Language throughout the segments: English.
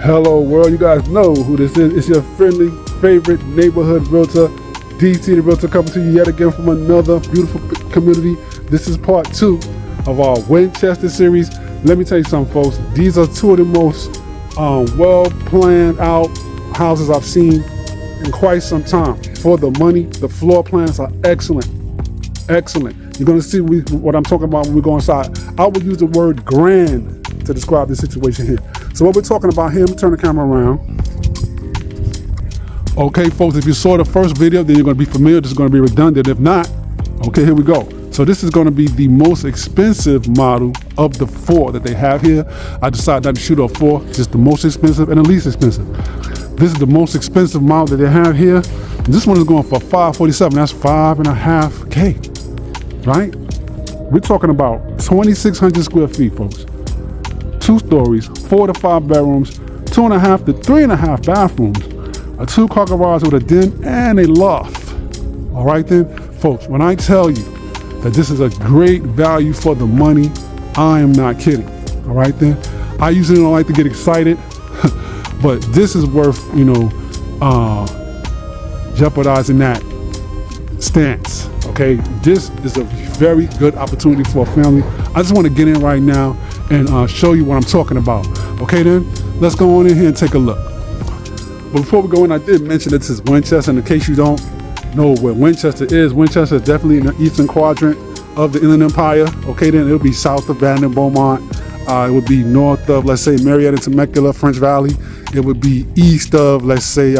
Hello world, you guys know who this is. It's your friendly, favorite neighborhood realtor, DC the Realtor, coming to you yet again from another beautiful community. This is part 2 of our Winchester series. Let me tell you something, folks. These are 2 of the most well planned out houses I've seen in quite some time. For the money, the floor plans are excellent. Excellent. You're going to see what I'm talking about when we go inside. I would use the word grand to describe this situation here. So what we're talking about here, turn the camera around. Okay, folks, if you saw the first video, then you're going to be familiar. This is going to be redundant. If not, okay, here we go. So this is going to be the most expensive model of the 4 that they have here. I decided not to shoot off 4, just the most expensive and the least expensive. This is the most expensive model that they have here. This one is going for $547. That's $5.5K, right? We're talking about 2,600 square feet, folks. 2 stories, 4 to 5 bedrooms, 2.5 to 3.5 bathrooms, a 2-car garage with a den and a loft. All right then, folks, when I tell you that this is a great value for the money, I am not kidding. All right then, I usually don't like to get excited, but this is worth, jeopardizing that stance. Okay, this is a very good opportunity for a family. I just want to get in right now and show you what I'm talking about. Okay then, let's go on in here and take a look. But before we go in, I did mention that this is Winchester. In case you don't know where Winchester is definitely in the eastern quadrant of the Inland Empire. Okay then, it'll be south of Bandon, Beaumont. It would be north of, let's say, Marietta, Temecula, French Valley. It would be east of, let's say,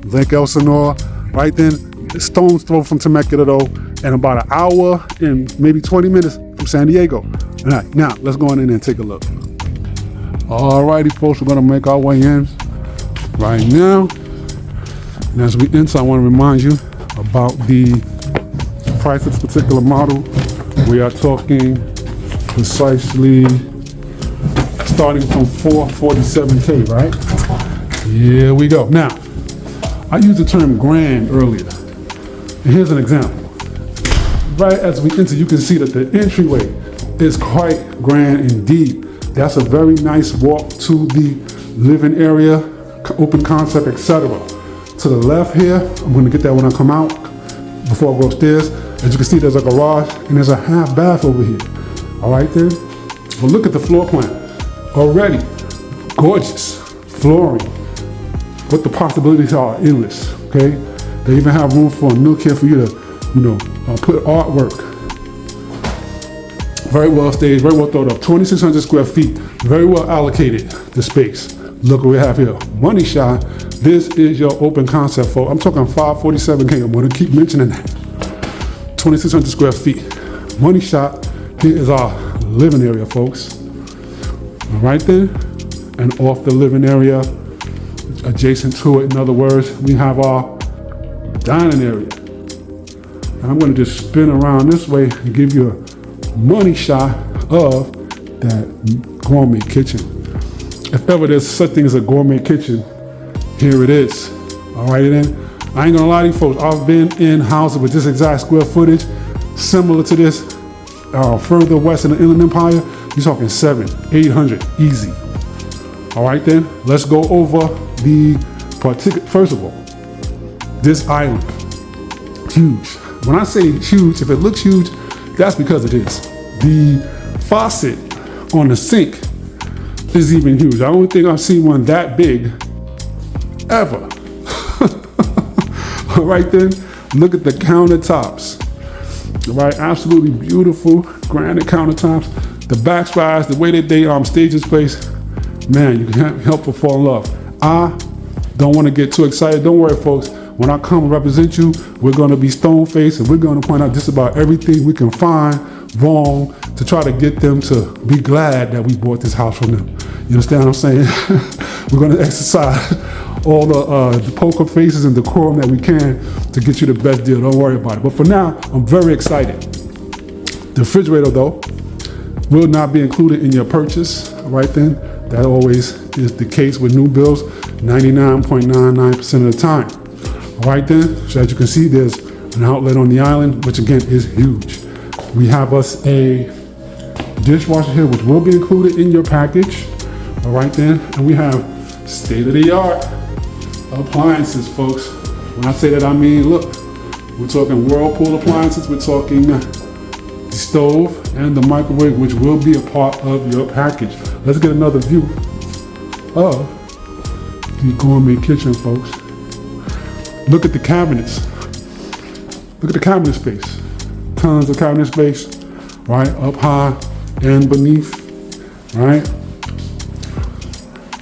Lake Elsinore. Right then, stone's throw from Temecula though, and about an hour and maybe 20 minutes from San Diego. All right, now let's go in and take a look. Alrighty, folks, we're gonna make our way in right now. And as we enter, I want to remind you about the price of this particular model. We are talking precisely starting from $447K, right? Here we go. Now, I used the term grand earlier. And here's an example. Right as we enter, you can see that the entryway is quite grand indeed. That's a very nice walk to the living area, open concept, etc. To the left here, I'm going to get that when I come out before I go upstairs. As you can see, there's a garage and there's a half bath over here. All right then. Well, look at the floor plan. Already gorgeous flooring. What the possibilities are endless. Okay. They even have room for a nook here for you to, put artwork. Very well staged, very well thought of. 2,600 square feet, very well allocated the space. Look what we have here. Money shot. This is your open concept, folks. I'm talking $547K. I'm going to keep mentioning that. 2,600 square feet. Money shot. Here is our living area, folks. All right then. And off the living area, adjacent to it, in other words, we have our dining area. And I'm going to just spin around this way and give you a money shot of that gourmet kitchen. If ever there's such thing as a gourmet kitchen, here it is. All right then. I ain't gonna lie to you folks, I've been in houses with this exact square footage, similar to this, further west in the Inland Empire. You're talking 700-800 easy. All right then, let's go over the particular. First of all, this island, huge. When I say huge, if it looks huge, that's because it is. The faucet on the sink is even huge. I don't think I've seen one that big ever. All right then, look at the countertops. All right, absolutely beautiful granite countertops. The backsplash, the way that they stage this place, man, you can't help but fall in love. I don't want to get too excited. Don't worry, folks. When I come and represent you, we're going to be stone-faced and we're going to point out just about everything we can find wrong to try to get them to be glad that we bought this house from them. You understand what I'm saying? We're going to exercise all the poker faces and decorum that we can to get you the best deal. Don't worry about it. But for now, I'm very excited. The refrigerator, though, will not be included in your purchase. All right then. That always is the case with new builds 99.99% of the time. All right then, so as you can see, there's an outlet on the island, which again is huge. We have us a dishwasher here, which will be included in your package. All right then, and we have state-of-the-art appliances, folks. When I say that, I mean, look, we're talking Whirlpool appliances, we're talking the stove and the microwave, which will be a part of your package. Let's get another view of the gourmet kitchen, folks. Look at the cabinets. Look at the cabinet space. Tons of cabinet space, right? Up high and beneath, right?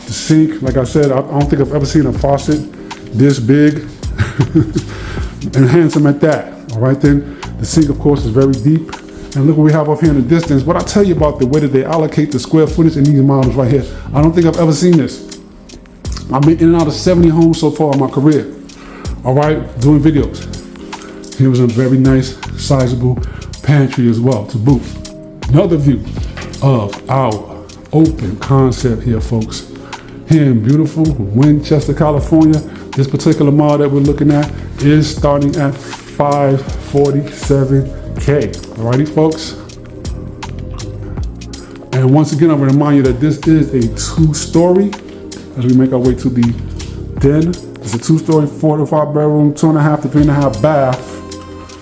The sink, like I said, I don't think I've ever seen a faucet this big and handsome at that. All right then, the sink of course is very deep. And look what we have up here in the distance. What I tell you about the way that they allocate the square footage in these models right here, I don't think I've ever seen this. I've been in and out of 70 homes so far in my career. All right, doing videos. Here was a very nice, sizable pantry as well to boot. Another view of our open concept here, folks. Here in beautiful Winchester, California. This particular model that we're looking at is starting at $547K. Alrighty, folks. And once again, I will remind you that this is a 2-story. As we make our way to the den, it's a 2-story, 4 to 5 bedroom, 2.5 to 3.5 bath,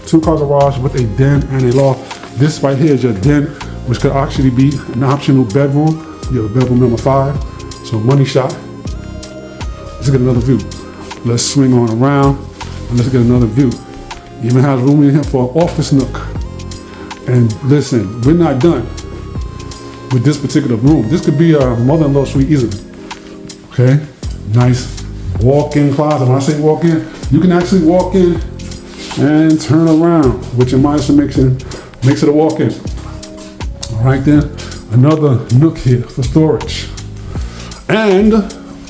2-car garage with a den and a loft. This right here is your den, which could actually be an optional bedroom. You have a bedroom number 5, so money shot. Let's get another view. Let's swing on around and let's get another view. Even has room in here for an office nook. And listen, we're not done with this particular room. This could be a mother-in-law suite easily. Okay, nice walk-in closet. When I say walk-in, you can actually walk in and turn around, which in my estimation makes it a walk-in. All right then, another nook here for storage. And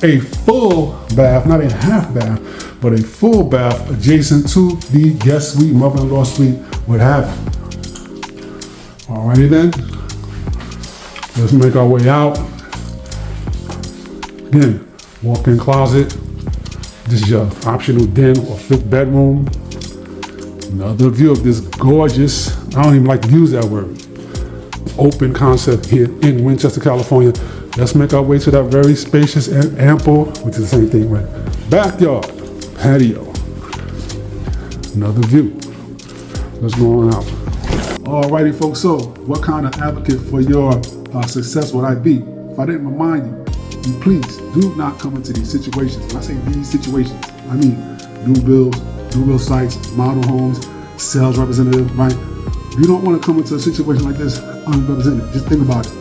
a full bath, not a half bath, but a full bath adjacent to the guest suite, mother-in-law suite, what have you. Alrighty then, let's make our way out. Again, walk-in closet. This is your optional den or 5th bedroom. Another view of this gorgeous, I don't even like to use that word, open concept here in Winchester, California. Let's make our way to that very spacious and ample, which is the same thing, right? Backyard, patio. Another view. Let's go on out. Alrighty, folks, so what kind of advocate for your success would I be? If I didn't remind you, please do not come into these situations. When I say these situations, I mean new build sites, model homes, sales representative, right? You don't want to come into a situation like this unrepresented. Just think about it.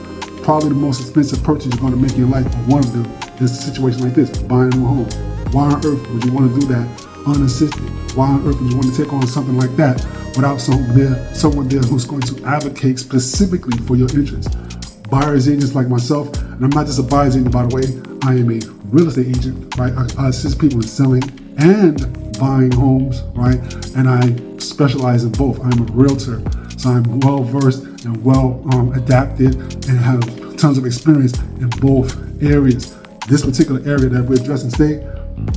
Probably the most expensive purchase you're going to make in your life, or one of them, is a situation like this, buying a new home. Why on earth would you want to do that unassisted? Why on earth would you want to take on something like that without someone there who's going to advocate specifically for your interests? Buyer's agents like myself, and I'm not just a buyer's agent, by the way, I am a real estate agent, right? I assist people in selling and buying homes, right? And I specialize in both. I'm a realtor, so I'm well versed and well adapted and have tons of experience in both areas. This particular area that we're addressing today,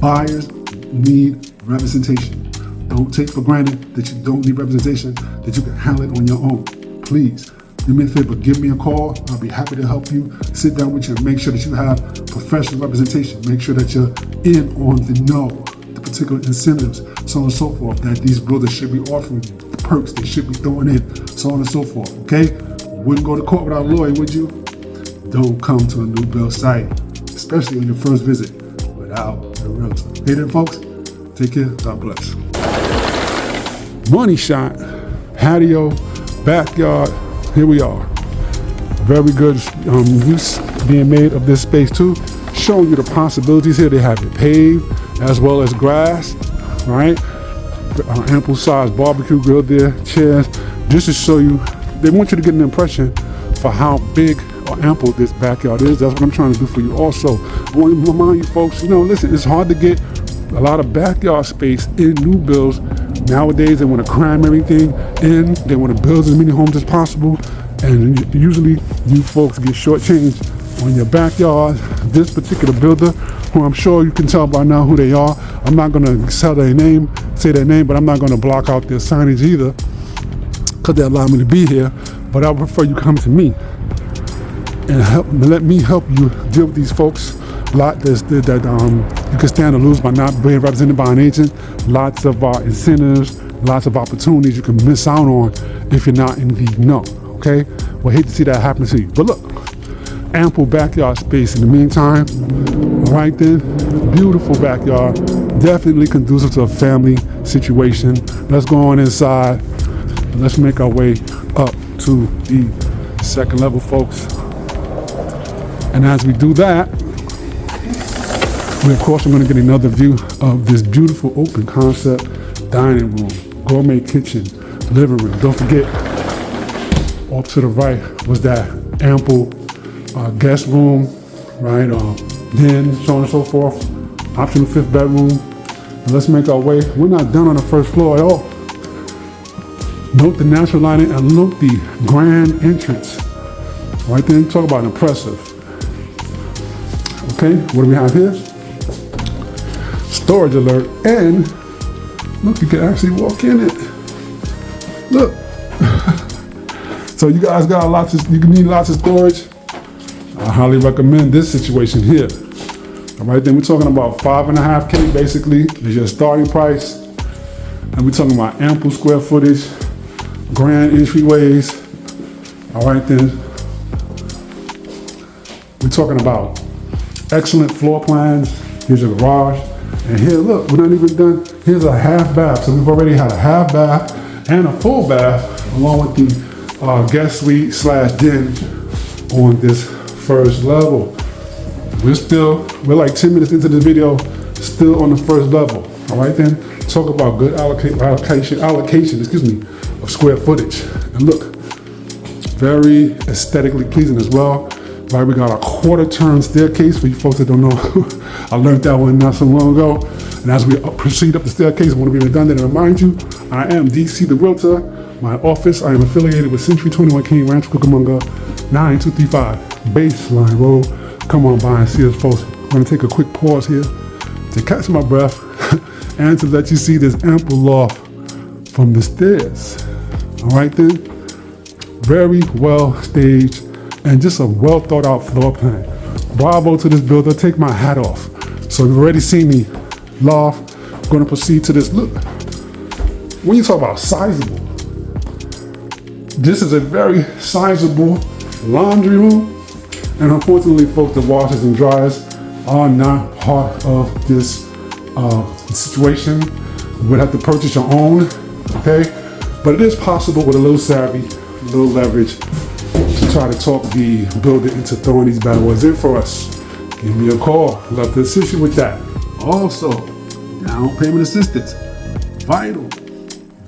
buyers need representation. Don't take for granted that you don't need representation, that you can handle it on your own. Please, do me a favor, give me a call. I'll be happy to help you. Sit down with you and make sure that you have professional representation. Make sure that you're in on the know, the particular incentives, so on and so forth, that these builders should be offering you, the perks they should be throwing in, so on and so forth, okay? Wouldn't go to court without a lawyer, would you? Don't come to a new build site, especially on your first visit, without a realtor. Okay then, folks, take care, God bless. Money shot, patio, backyard, here we are. Very good use being made of this space too, showing you the possibilities here. They have it paved as well as grass, right? Ample size barbecue grill there, chairs. Just to show you, they want you to get an impression for how big or ample this backyard is. That's what I'm trying to do for you also. I want to remind you folks, listen, it's hard to get a lot of backyard space in new builds. Nowadays, they want to cram everything in. They want to build as many homes as possible. And usually, you folks get shortchanged on your backyard. This particular builder, who I'm sure you can tell by now who they are. I'm not going to say their name, but I'm not going to block out their signage either, because they allow me to be here. But I would prefer you come to me and let me help you deal with these folks lot that you can stand to lose by not being represented by an agent. Lots of incentives, lots of opportunities you can miss out on if you're not in the know. Okay, well, hate to see that happen to you. But look, ample backyard space in the meantime. All right then, beautiful backyard, definitely conducive to a family situation. Let's go on inside. Let's make our way up to the second level, folks. And as we do that, we of course are going to get another view of this beautiful open concept dining room, gourmet kitchen, living room. Don't forget, off to the right was that ample guest room, right? Den, so on and so forth. Optional 5th bedroom. And let's make our way. We're not done on the first floor at all. Note the natural lighting and note the grand entrance. Right then, talk about impressive. Okay, what do we have here? Storage alert, and look, you can actually walk in it. Look. So you guys got you need lots of storage. I highly recommend this situation here. All right, then we're talking about $5.5K basically is your starting price. And we're talking about ample square footage, grand entryways. All right then. We're talking about excellent floor plans. Here's your garage. And here, look, we're not even done. Here's a half bath. So we've already had a half bath and a full bath along with the guest suite / den on this first level. We're like 10 minutes into this video, still on the first level. All right then, talk about good allocation, of square footage. And look, very aesthetically pleasing as well. Right, we got a quarter turn staircase for you folks that don't know. I learned that one not so long ago. And as we proceed up the staircase, I want to be redundant and remind you, I am DC the Realtor. My office, I am affiliated with Century 21 King Ranch, Cucamonga, 9235 Baseline Road. Come on by and see us, folks. I'm going to take a quick pause here to catch my breath and to let you see this ample loft from the stairs. All right then, very well staged and just a well thought out floor plan. Bravo to this builder, take my hat off. So you've already seen the loft. I'm going to proceed to this. Look, when you talk about sizable, this is a very sizable laundry room. And unfortunately, folks, the washers and dryers are not part of this situation. You would have to purchase your own, okay? But it is possible with a little savvy, a little leverage, to try to talk the builder into throwing these bad boys in for us. Give me a call. Love to assist you with that. Also, down payment assistance. Vital.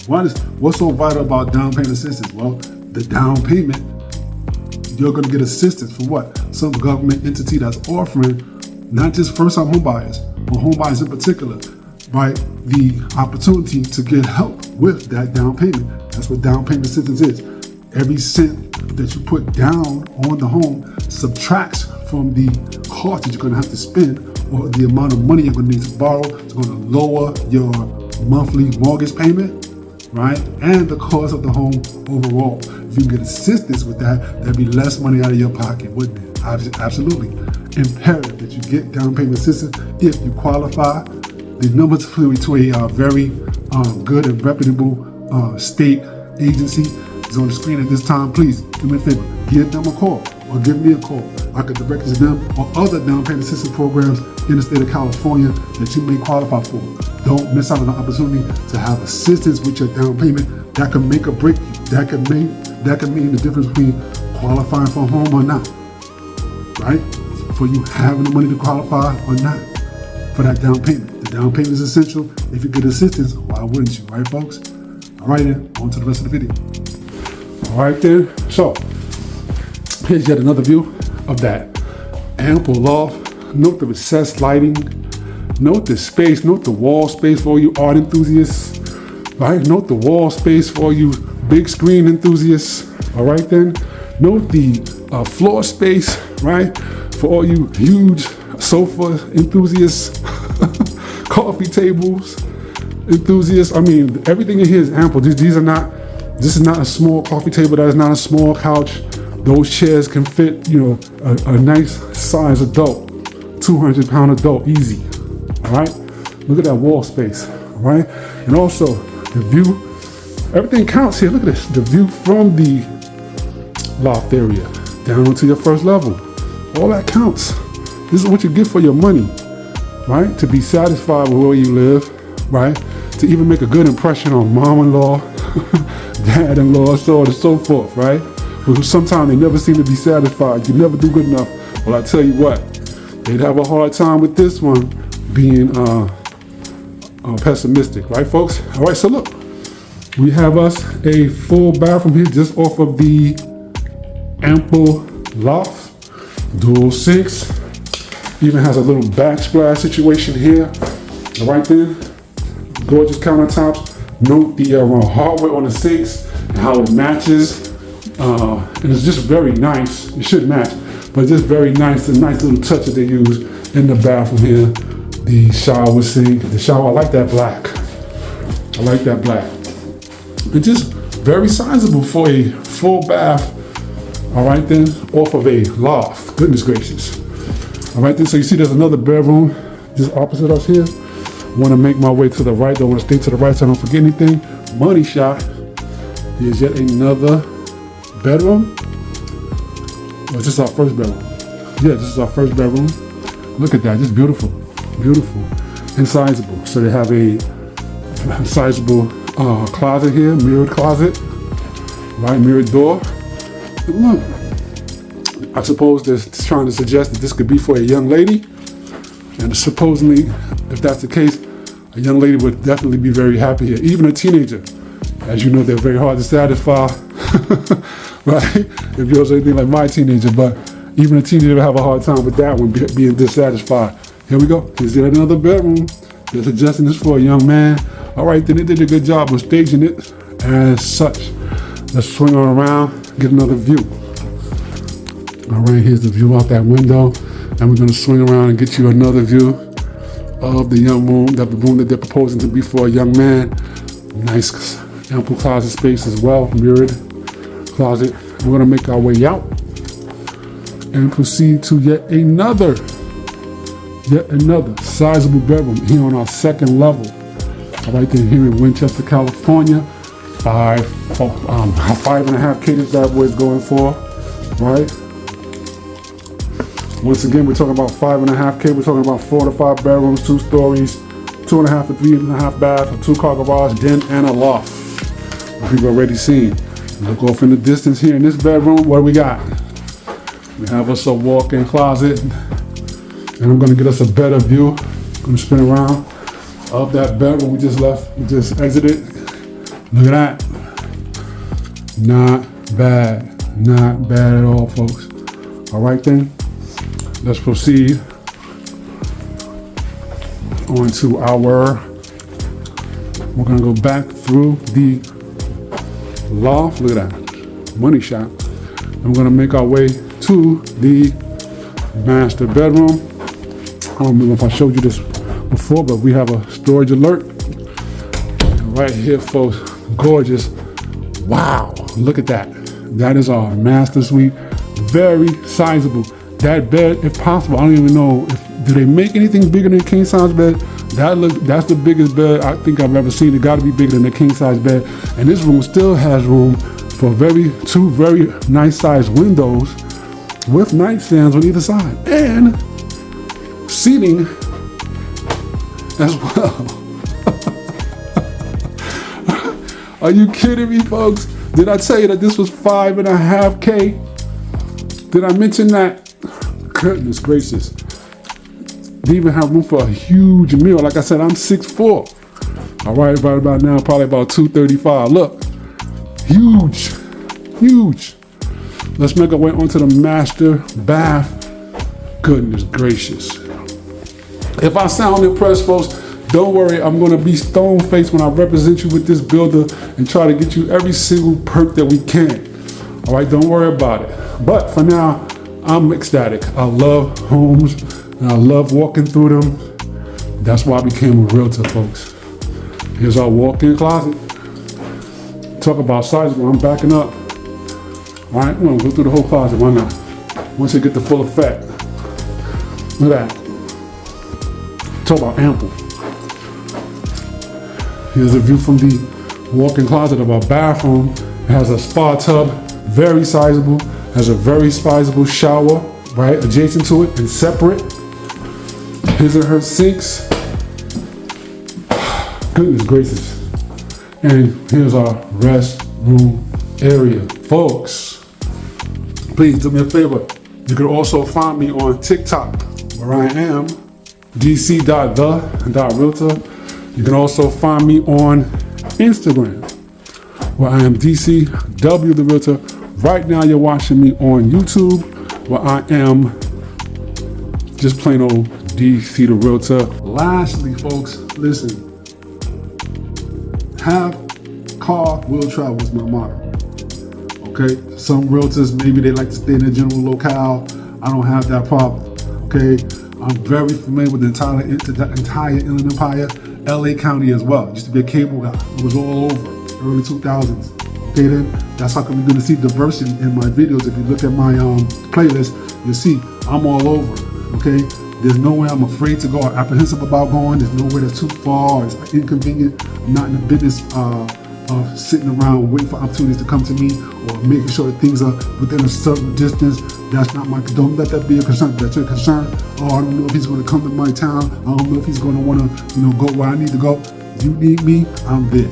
What's so vital about down payment assistance? Well, the down payment, you're going to get assistance from what? Some government entity that's offering not just first-time home buyers, but home buyers in particular, right? The opportunity to get help with that down payment. That's what down payment assistance is. Every cent that you put down on the home subtracts from the cost that you're going to have to spend or the amount of money you're going to need to borrow. It's going to lower your monthly mortgage payment, right? And the cost of the home overall. If you can get assistance with that, there'd be less money out of your pocket, wouldn't it? Absolutely. Imperative that you get down payment assistance if you qualify. The numbers to a very good and reputable state agency is on the screen at this time. Please do me a favor, give them a call or give me a call. I could direct you to them or other down payment assistance programs in the state of California that you may qualify for. Don't miss out on the opportunity to have assistance with your down payment. That can make or break you. That can mean the difference between qualifying for a home or not, right? For you having the money to qualify or not for that down payment. The down payment is essential. If you get assistance, why wouldn't you, right, folks? All right, then, on to the rest of the video. All right, then. So, here's yet another view of that ample loft. Note the recessed lighting. Note the space. Note the wall space for all you art enthusiasts. Right? Note the wall space for all you big screen enthusiasts. All right, then. Note the floor space, right? For all you huge sofa enthusiasts, coffee tables enthusiasts. I mean, everything in here is ample. This is not a small coffee table. That is not a small couch. Those chairs can fit, a nice size adult 200-pound adult, easy. All right, look at that wall space. All right, and also the view, everything counts here. Look at this, the view from the loft area down to your first level. All that counts. This is what you get for your money, right? To be satisfied with where you live, right? To even make a good impression on mom-in-law, dad-in-law, so on and so forth, right? But sometimes they never seem to be satisfied. You never do good enough. Well, I tell you what, they'd have a hard time with this one being pessimistic, right, folks? All right, so look, we have us a full bathroom here just off of the ample loft, dual sinks, even has a little backsplash situation here. All right then, gorgeous countertops. Note the hardware on the sinks and how it matches. And it's just very nice. It should match, but it's just very nice. A nice little touch that they use in the bathroom here. The shower sink, the shower. I like that black. I like that black. It's just very sizable for a full bath. All right then, off of a loft. Goodness gracious. All right then, so you see there's another bedroom just opposite us here. Want to make my way to the right. Don't want to stay to the right so I don't forget anything. Money shot. Here's yet another bedroom. Or is this our first bedroom? Yeah, this is our first bedroom. Look at that, just beautiful, beautiful, and sizable. So they have a sizable closet here, mirrored closet, right, mirrored door. Look, I suppose they're trying to suggest that this could be for a young lady, and supposedly, if that's the case, a young lady would definitely be very happy here. Even a teenager, as you know, they're very hard to satisfy, right? If you're anything like my teenager, but even a teenager would have a hard time with that one being dissatisfied. Here we go. Here's yet another bedroom. They're suggesting this for a young man. All right, then they did a good job of staging it as such. Let's swing on around, get another view. All right, here's the view out that window. And we're gonna swing around and get you another view of the young room, the room that they're proposing to be for a young man. Nice ample closet space as well, mirrored closet. We're gonna make our way out and proceed to yet another sizable bedroom here on our second level. All right, then here in Winchester, California, 5.5K this bad boy is going for, right? Once again, we're talking about 5.5K. We're talking about 4 to 5 bedrooms, 2 stories, 2.5 to 3.5 baths, a 2-car garage, den, and a loft. Which we've already seen. Look off in the distance here in this bedroom. What do we got? We have us a walk-in closet, and I'm going to get us a better view. I'm going to spin around of that bedroom we just left. We just exited. Look at that. Not bad. Not bad at all, folks. All right then. Let's proceed on to we're gonna go back through the loft. Look at that, money shot. And we're gonna make our way to the master bedroom. I don't know if I showed you this before, but we have a storage alert right here, folks. Gorgeous. Wow, look at that. That is our master suite. Very sizable. That bed, if possible, I don't even know do they make anything bigger than a king size bed? That's the biggest bed I think I've ever seen. It got to be bigger than a king size bed. And this room still has room for two very nice sized windows with nightstands on either side and seating as well. Are you kidding me, folks? Did I tell you that this was 5.5K? Did I mention that? Goodness gracious. They even have room for a huge meal. Like I said, I'm 6'4". All right, right about now, probably about 235. Look, huge, huge. Let's make our way onto the master bath. Goodness gracious. If I sound impressed, folks, don't worry. I'm going to be stone-faced when I represent you with this builder and try to get you every single perk that we can. All right, don't worry about it. But for now, I'm ecstatic. I love homes and I love walking through them. That's why I became a realtor, folks. Here's our walk-in closet. Talk about sizable. I'm backing up. All right, we're gonna go through the whole closet. Why not? Once you get the full effect. Look at that. Talk about ample. Here's a view from the walk-in closet of our bathroom. It has a spa tub, very sizable, has a very sizable shower, right, adjacent to it and separate. His or her sinks. Goodness gracious. And here's our restroom area. Folks, please do me a favor. You can also find me on TikTok, where I am dc.the.realtor. You can also find me on Instagram, where I am DCW the Realtor. Right now you're watching me on YouTube, where I am just plain old DC the Realtor. Lastly, folks, listen. Have car will travel is my motto. Okay, some realtors, maybe they like to stay in a general locale. I don't have that problem. Okay, I'm very familiar with the entire Inland Empire, LA County as well. Used to be a cable guy. It was all over, early 2000s. Okay then, that's how come you're gonna see diversity in my videos. If you look at my playlist, you'll see I'm all over, okay? There's nowhere I'm afraid to go or apprehensive about going. There's nowhere that's too far or it's inconvenient. I'm not in the business of sitting around waiting for opportunities to come to me or making sure that things are within a certain distance. That's not my, don't let that be a concern. That's your concern. Oh, I don't know if he's gonna come to my town. I don't know if he's gonna wanna, go where I need to go. You need me, I'm there,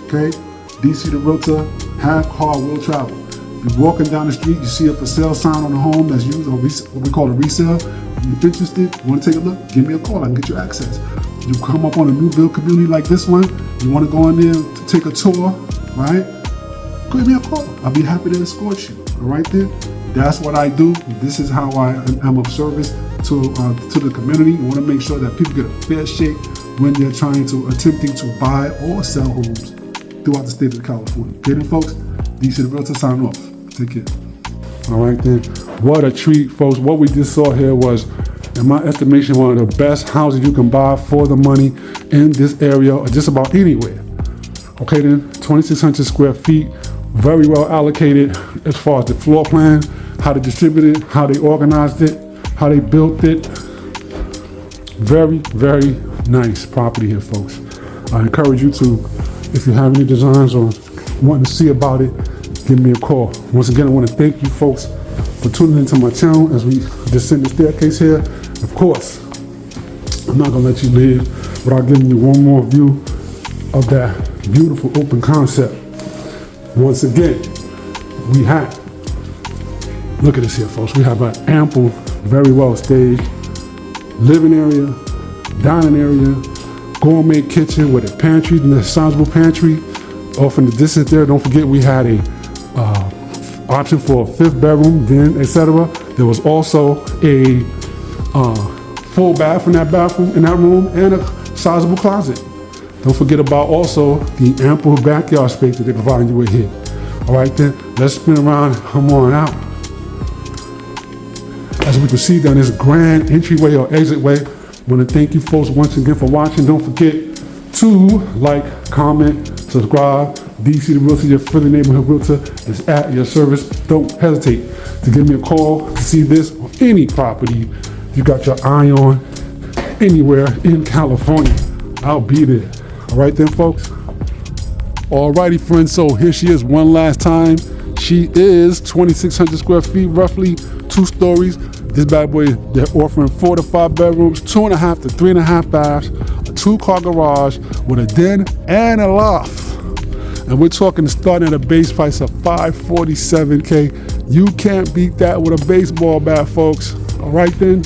okay? DC the Realtor, have car will travel. You're walking down the street, you see a for sale sign on the home that's used, or what we call a resale. If you're interested, you want to take a look, give me a call, I can get you access. You come up on a new build community like this one, you want to go in there to take a tour, right? Give me a call, I'll be happy to escort you, all right then? That's what I do. This is how I am of service to the community. I want to make sure that people get a fair shake when they're attempting to buy or sell homes throughout the state of California. Okay then, folks, DC the Realtor sign off. Take care. All right then, what a treat, folks. What we just saw here was, in my estimation, one of the best houses you can buy for the money in this area or just about anywhere. Okay then, 2,600 square feet, very well allocated as far as the floor plan, how they distributed it, how they organized it, how they built it. Very, very nice property here, folks. I encourage you to, if you have any designs or wanting to see about it, give me a call. Once again, I want to thank you folks for tuning into my channel as we descend the staircase here. Of course, I'm not going to let you leave without giving you one more view of that beautiful open concept. Once again, we have, look at this here, folks. We have an ample, very well staged living area, dining area, gourmet kitchen with a pantry, and a sizable pantry. Off in the distance there, don't forget we had a option for a 5th bedroom, then etc. There was also a full bath in that room, and a sizable closet. Don't forget about also the ample backyard space that they're providing you with here. All right then, let's spin around, come on out. As we proceed down this grand entryway or exitway, I want to thank you folks once again for watching. Don't forget to like, comment, subscribe. DC the Realtor, your friendly neighborhood realtor, is at your service. Don't hesitate to give me a call to see this or any property you got your eye on anywhere in California. I'll be there. All right then, folks. All righty, friends. So here she is one last time. She is 2,600 square feet, roughly 2 stories. This bad boy, they're offering 4 to 5 bedrooms, 2.5 to 3.5 baths, a 2-car garage with a den and a loft. And we're talking starting at a base price of $547K. You can't beat that with a baseball bat, folks. All right then.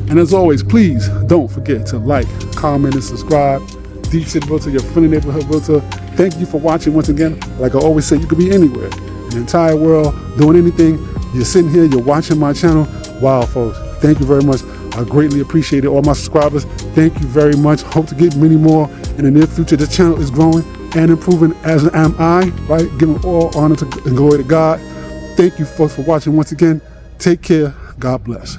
And as always, please don't forget to like, comment, and subscribe. DC the Realtor, your friendly neighborhood realtor. Thank you for watching once again. Like I always say, you could be anywhere in the entire world doing anything. You're sitting here, you're watching my channel. Wow, folks. Thank you very much. I greatly appreciate it. All my subscribers, thank you very much. Hope to get many more in the near future. This channel is growing and improving, as am I, right? Giving all honor and glory to God. Thank you folks for watching once again. Take care. God bless.